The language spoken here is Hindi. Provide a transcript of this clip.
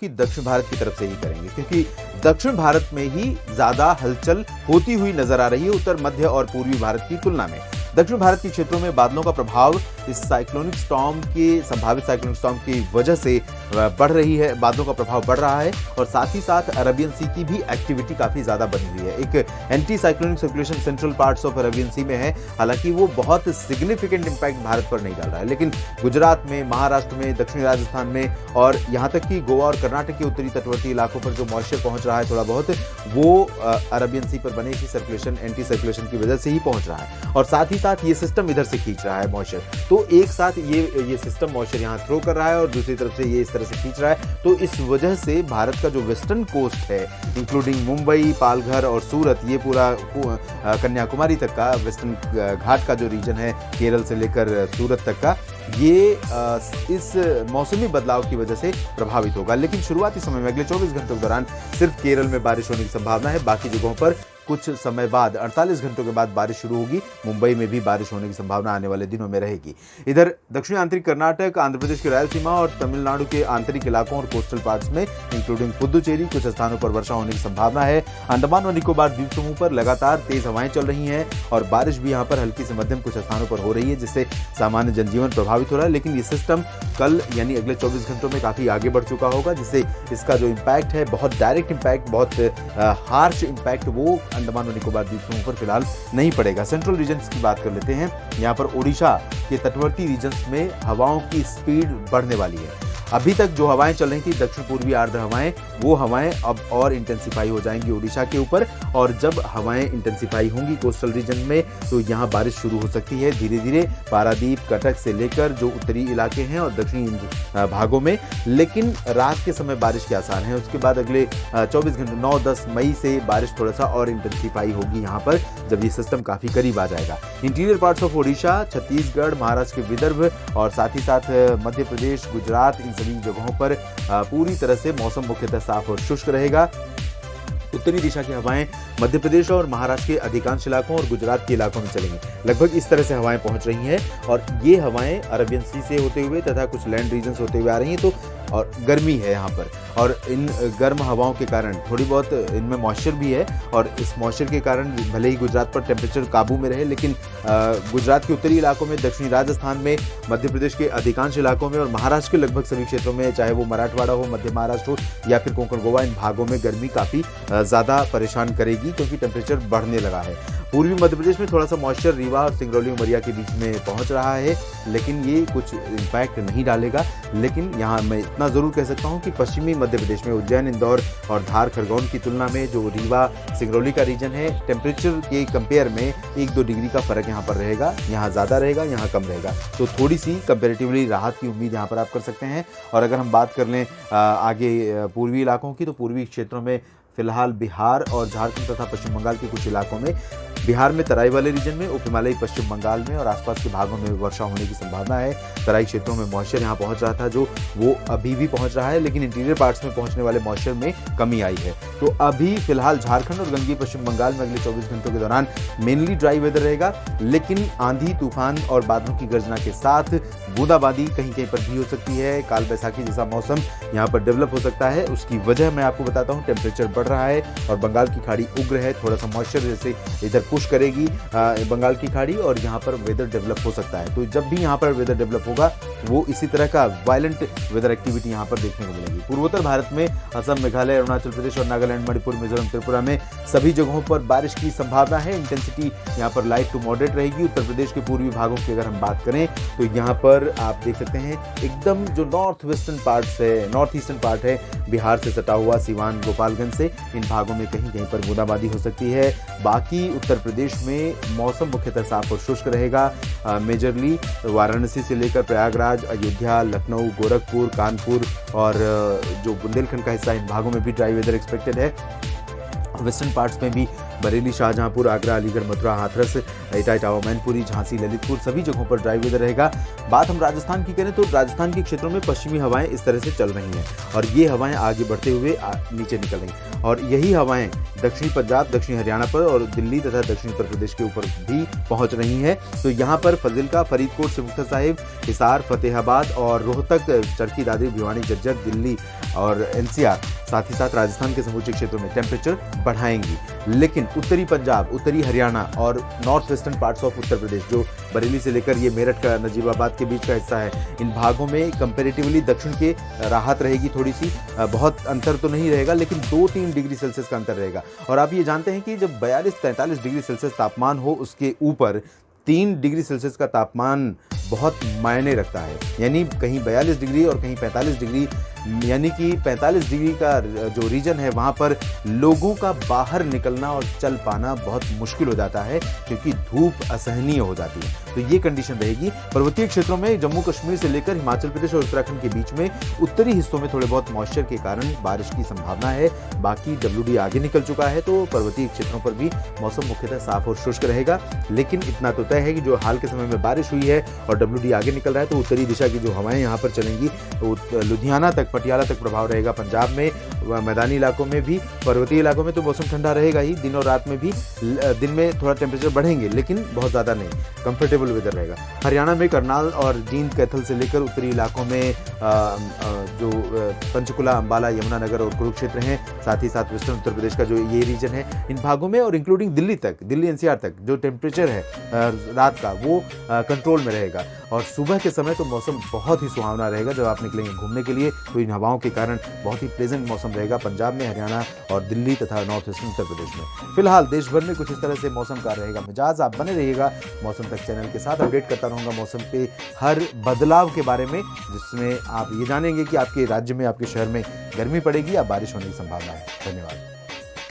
कि दक्षिण भारत की तरफ से ही करेंगे, क्योंकि दक्षिण भारत में ही ज्यादा हलचल होती हुई नजर आ रही है उत्तर मध्य और पूर्वी भारत की तुलना में। दक्षिण भारत के क्षेत्रों में बादलों का प्रभाव इस साइक्लोनिक स्टॉर्म के संभावित साइक्लोनिक स्टॉर्म की वजह से बढ़ रही है, बादलों का प्रभाव बढ़ रहा है और साथ ही साथ अरबियन सी की भी एक्टिविटी काफी ज्यादा बनी हुई है। एक anti cyclonic circulation central parts of Arabian sea में है, हालांकि वो बहुत सिग्निफिकेंट इंपैक्ट भारत पर नहीं डाल रहा है, लेकिन गुजरात में, महाराष्ट्र में, दक्षिणी राजस्थान में और यहाँ तक कि गोवा और कर्नाटक के उत्तरी तटवर्ती इलाकों पर जो मॉइस्चर पहुंच रहा है थोड़ा बहुत, वो अरबियन सी पर बने इसी सर्कुलेशन, एंटी सर्कुलेशन की वजह से ही पहुंच रहा है और साथ ही साथ ये सिस्टम इधर से खींच रहा है मॉइस्चर। तो एक साथ ये सिस्टम मॉइस्चर यहाँ थ्रो कर रहा है और दूसरी तरफ से ये इस तरह से खींच रहा है, तो इस वजह से भारत का जो वेस्टर्न कोस्ट है इंक्लूडिंग मुंबई, पालघर और सूरत, ये पूरा कन्याकुमारी तक का वेस्टर्न घाट का जो रीजन है केरल से लेकर सूरत तक का, ये इस मौसमी बदलाव की वजह से प्रभावित होगा। लेकिन शुरुआती समय में अगले 24 घंटों के दौरान सिर्फ केरल में बारिश होने की संभावना है, बाकी जगहों पर कुछ समय बाद 48 घंटों के बाद बारिश शुरू होगी। मुंबई में भी बारिश होने की संभावना आने वाले दिनों में रहेगी। इधर दक्षिणी आंतरिक कर्नाटक, आंध्र प्रदेश की रायलसीमा और तमिलनाडु के आंतरिक इलाकों और कोस्टल पार्ट्स में इंक्लूडिंग पुदुचेरी कुछ स्थानों पर वर्षा होने की संभावना है। अंडमान और निकोबार द्वीप समूह पर लगातार तेज हवाएं चल रही हैं और बारिश भी यहाँ पर हल्की से मध्यम कुछ स्थानों पर हो रही है, जिससे सामान्य जनजीवन प्रभावित हो रहा है। लेकिन ये सिस्टम कल यानी अगले 24 घंटों में काफी आगे बढ़ चुका होगा, जिससे इसका जो इम्पैक्ट है, बहुत डायरेक्ट इम्पैक्ट, बहुत हार्श इम्पैक्ट, वो अंडमान और निकोबार द्वीप समूह पर फिलहाल नहीं पड़ेगा। सेंट्रल रीजन्स की बात कर लेते हैं। यहाँ पर ओडिशा के तटवर्ती रीजन्स में हवाओं की स्पीड बढ़ने वाली है। अभी तक जो हवाएं चल रही थी दक्षिण पूर्वी आर्द्र हवाएं, वो हवाएं अब और इंटेंसिफाई हो जाएंगी ओडिशा के ऊपर, और जब हवाएं इंटेंसिफाई होंगी कोस्टल रीजन में तो यहाँ बारिश शुरू हो सकती है धीरे धीरे पारादीप, कटक से लेकर जो उत्तरी इलाके हैं और दक्षिणी भागों में। लेकिन रात के समय बारिश के आसार हैं। उसके बाद अगले 24 घंटे 9-10 मई से बारिश थोड़ा सा और इंटेंसिफाई होगी यहाँ पर, जब ये सिस्टम काफी करीब आ जाएगा। Interior parts of Odisha, Chhattisgarh, Maharashtra के विदर्भ और साथ ही साथ मध्य प्रदेश, गुजरात, इन सभी जगहों पर पूरी तरह से मौसम मुख्यतः साफ और शुष्क रहेगा। उत्तरी दिशा की हवाएं मध्य प्रदेश और महाराष्ट्र के अधिकांश इलाकों और गुजरात के इलाकों में चलेंगी। लगभग इस तरह से हवाएं पहुंच रही हैं और ये हवाएं अरबियन सी से होते हुए तथा कुछ लैंड रीजन होते हुए आ रही हैं। तो और गर्मी है यहाँ पर, और इन गर्म हवाओं के कारण थोड़ी बहुत इनमें मॉइस्चर भी है और इस मॉइस्चर के कारण भले ही गुजरात पर टेम्परेचर काबू में रहे, लेकिन गुजरात के उत्तरी इलाकों में, दक्षिणी राजस्थान में, मध्य प्रदेश के अधिकांश इलाकों में और महाराष्ट्र के लगभग सभी क्षेत्रों में, चाहे वो मराठवाड़ा हो, मध्य महाराष्ट्र हो या फिर कोंकण गोवा, इन भागों में गर्मी काफ़ी ज़्यादा परेशान करेगी क्योंकि टेम्परेचर बढ़ने लगा है। पूर्वी मध्य प्रदेश में थोड़ा सा मॉइस्चर रीवा और सिंगरौली उमरिया के बीच में पहुंच रहा है, लेकिन ये कुछ इम्पैक्ट नहीं डालेगा। लेकिन यहाँ मैं इतना ज़रूर कह सकता हूँ कि पश्चिमी मध्य प्रदेश में उज्जैन, इंदौर और धार, खरगोन की तुलना में जो रीवा, सिंगरौली का रीजन है, टेम्परेचर के कंपेयर में 1-2 डिग्री का फर्क यहाँ पर रहेगा। यहाँ ज़्यादा रहेगा, यहाँ कम रहेगा, तो थोड़ी सी कंपेरेटिवली राहत की उम्मीद यहाँ पर आप कर सकते हैं। और अगर हम बात कर लें आगे पूर्वी इलाकों की, तो पूर्वी क्षेत्रों में फिलहाल बिहार और झारखंड तथा पश्चिम बंगाल के कुछ इलाकों में, बिहार में तराई वाले रीजन में, उप हिमालयी पश्चिम बंगाल में और आसपास के भागों में वर्षा होने की संभावना है। तराई क्षेत्रों में मॉइस्चर यहाँ पहुँच रहा था, जो वो अभी भी पहुँच रहा है, लेकिन इंटीरियर पार्ट्स में पहुँचने वाले मॉइस्चर में कमी आई है। तो अभी फिलहाल झारखंड और गंगीय पश्चिम बंगाल में अगले 24 घंटों के दौरान मेनली ड्राई वेदर रहेगा, लेकिन आंधी, तूफान और बादलों की गर्जना के साथ बूंदाबांदी कहीं कहीं पर भी हो सकती है। काल बैसाखी जैसा मौसम यहाँ पर डेवलप हो सकता है। उसकी वजह मैं आपको बताता हूँ, टेम्परेचर बढ़ रहा है और बंगाल की खाड़ी उग्र है, थोड़ा सा मॉइस्चर जैसे इधर पुश करेगी बंगाल की खाड़ी और यहाँ पर वेदर डेवलप हो सकता है। तो जब भी यहाँ पर वेदर डेवलप होगा, वो इसी तरह का वायलेंट वेदर एक्टिविटी यहाँ पर देखने को मिलेगी। पूर्वोत्तर भारत में असम, मेघालय, अरुणाचल प्रदेश और नागालैंड, मणिपुर, मिजोरम, त्रिपुरा में सभी जगहों पर बारिश की संभावना है। इंटेंसिटी यहाँ पर लाइट टू मॉडरेट रहेगी। उत्तर प्रदेश के पूर्वी भागों की अगर हम बात करें तो यहाँ पर आप देख सकते हैं एकदम जो नॉर्थ वेस्टर्न पार्ट्स है, नॉर्थ ईस्टर्न पार्ट है, बिहार से सटा हुआ सीवान, गोपालगंज से, इन भागों में कहीं कहीं पर बूंदाबांदी हो सकती है। बाकी उत्तर प्रदेश में मौसम मुख्यतः साफ और शुष्क रहेगा। मेजरली वाराणसी से लेकर प्रयागराज, अयोध्या, लखनऊ, गोरखपुर, कानपुर और जो बुंदेलखंड का हिस्सा, इन भागों में भी ड्राई वेदर एक्सपेक्टेड है। वेस्टर्न पार्ट्स में भी बरेली, शाहजहांपुर, आगरा, अलीगढ़, मथुरा, हाथरस, इटावा, मैनपुरी, झांसी, ललितपुर, सभी जगहों पर ड्राई वेदर रहेगा। बात हम राजस्थान की करें तो राजस्थान के क्षेत्रों में पश्चिमी हवाएं इस तरह से चल रही हैं और ये हवाएं आगे बढ़ते हुए नीचे निकल रही, और यही हवाएं दक्षिणी पंजाब, दक्षिणी हरियाणा पर और दिल्ली तथा दक्षिणी उत्तर प्रदेश के ऊपर भी पहुंच रही हैं। तो यहाँ पर फजिल्का, फरीदकोट, सिमुक्ता साहिब, हिसार, फतेहाबाद और रोहतक, चरखी दादरी, भिवानी, झज्जर, दिल्ली, और एनसीआर, साथ ही साथ राजस्थान के समूचे क्षेत्रों में टेम्परेचर बढ़ाएंगी। लेकिन उत्तरी पंजाब, उत्तरी हरियाणा और north western parts of Uttar Pradesh, जो बरेली से लेकर ये मेरठ का, नजीबाबाद के बीच का हिस्सा है, इन भागों में कंपैरेटिवली दक्षिण के राहत रहेगी थोड़ी सी। बहुत अंतर तो नहीं रहेगा, लेकिन 2-3 डिग्री सेल्सियस का अंतर रहेगा। और आप ये जानते हैं कि जब 42-43 डिग्री सेल्सियस तापमान हो, उसके ऊपर 3 डिग्री सेल्सियस का तापमान बहुत मायने रखता है। यानी कहीं 42 डिग्री और कहीं 45 डिग्री, यानी कि 45 डिग्री का जो रीजन है वहाँ पर लोगों का बाहर निकलना और चल पाना बहुत मुश्किल हो जाता है, क्योंकि धूप असहनीय हो जाती है। तो ये कंडीशन रहेगी। पर्वतीय क्षेत्रों में जम्मू कश्मीर से लेकर हिमाचल प्रदेश और उत्तराखंड के बीच में उत्तरी हिस्सों में थोड़े बहुत मॉइस्चर के कारण बारिश की संभावना है। बाकी WD आगे निकल चुका है, तो पर्वतीय क्षेत्रों पर भी मौसम मुख्यतः साफ और शुष्क रहेगा। लेकिन इतना तो तय है कि जो हाल के समय में बारिश हुई है और WD आगे निकल रहा है, तो उत्तरी दिशा की जो हवाएं यहाँ पर चलेंगी, तो लुधियाना तक, पटियाला तक प्रभाव रहेगा। पंजाब में, मैदानी इलाकों में भी, पर्वतीय इलाकों में तो मौसम ठंडा रहेगा ही। दिन और रात में भी, दिन में थोड़ा टेम्परेचर बढ़ेंगे, लेकिन बहुत ज़्यादा नहीं, कंफर्टेबल वेदर रहेगा। हरियाणा में करनाल और जींद, कैथल से लेकर उत्तरी इलाकों में जो पंचकुला, अंबाला, यमुनानगर और कुरुक्षेत्र हैं, साथ ही साथ वेस्टर्न उत्तर प्रदेश का जो ये रीजन है, इन भागों में और इंक्लूडिंग दिल्ली तक, दिल्ली NCR तक जो टेम्परेचर है रात का, वो कंट्रोल में रहेगा। और सुबह के समय तो मौसम बहुत ही सुहावना रहेगा। जब आप निकलेंगे घूमने के लिए, तो इन हवाओं के कारण बहुत ही प्लेजेंट मौसम रहेगा पंजाब में, हरियाणा और दिल्ली तथा नॉर्थ ईस्टर्न उत्तर प्रदेश में। फिलहाल देश भर में कुछ इस तरह से मौसम का रहेगा मिजाज। आप बने रहिएगा मौसम तक चैनल के साथ, अपडेट करता रहूँगा मौसम के हर बदलाव के बारे में, जिसमें आप ये जानेंगे कि आपके राज्य में, आपके शहर में गर्मी पड़ेगी या बारिश होने की संभावना है। धन्यवाद।